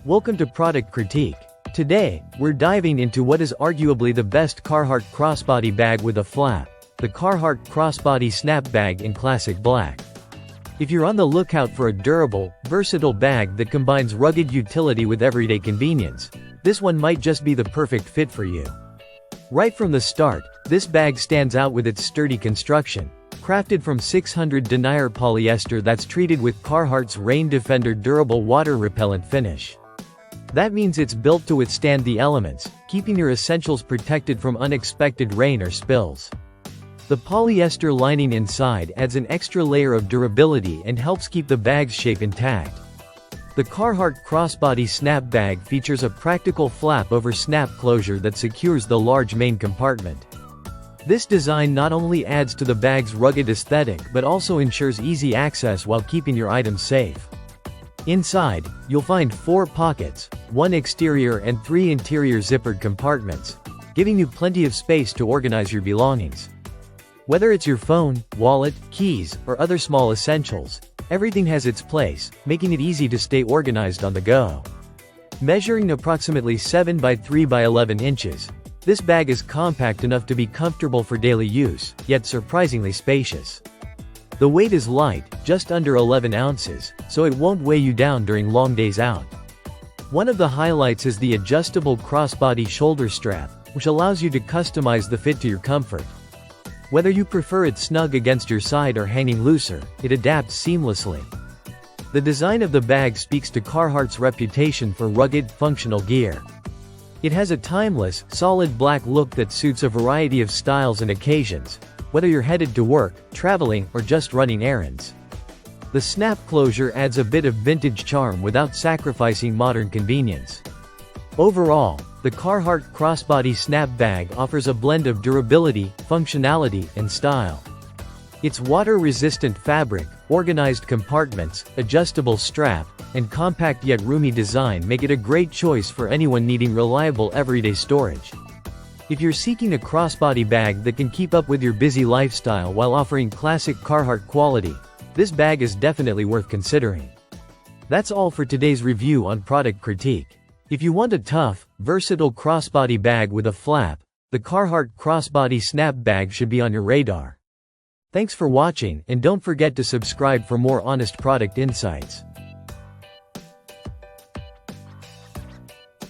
Welcome to Product Critique. Today, we're diving into what is arguably the best Carhart crossbody bag with a flap, the Carhart Crossbody Snap Bag in classic black. If you're on the lookout for a durable, versatile bag that combines rugged utility with everyday convenience, this one might just be the perfect fit for you. Right from the start, this bag stands out with its sturdy construction, crafted from 600 denier polyester that's treated with Carhartt's Rain Defender durable water-repellent finish. That means it's built to withstand the elements, keeping your essentials protected from unexpected rain or spills. The polyester lining inside adds an extra layer of durability and helps keep the bag's shape intact. The Carhart Crossbody Snap Bag features a practical flap over snap closure that secures the large main compartment. This design not only adds to the bag's rugged aesthetic but also ensures easy access while keeping your items safe. Inside, you'll find 4 pockets, 1 exterior and 3 interior zippered compartments, giving you plenty of space to organize your belongings. Whether it's your phone, wallet, keys, or other small essentials, everything has its place, making it easy to stay organized on the go. Measuring approximately 7 by 3 by 11 inches, this bag is compact enough to be comfortable for daily use, yet surprisingly spacious. The weight is light, just under 11 ounces, so it won't weigh you down during long days out. One of the highlights is the adjustable crossbody shoulder strap, which allows you to customize the fit to your comfort. Whether you prefer it snug against your side or hanging looser, it adapts seamlessly. The design of the bag speaks to Carhartt's reputation for rugged, functional gear. It has a timeless, solid black look that suits a variety of styles and occasions, whether you're headed to work, traveling, or just running errands. The snap closure adds a bit of vintage charm without sacrificing modern convenience. Overall, the Carhart Crossbody Snap Bag offers a blend of durability, functionality, and style. Its water-resistant fabric, organized compartments, adjustable strap, and compact yet roomy design make it a great choice for anyone needing reliable everyday storage. If you're seeking a crossbody bag that can keep up with your busy lifestyle while offering classic Carhartt quality, this bag is definitely worth considering. That's all for today's review on Product Critique. If you want a tough, versatile crossbody bag with a flap, the Carhart Crossbody Snap Bag should be on your radar. Thanks for watching, and don't forget to subscribe for more honest product insights.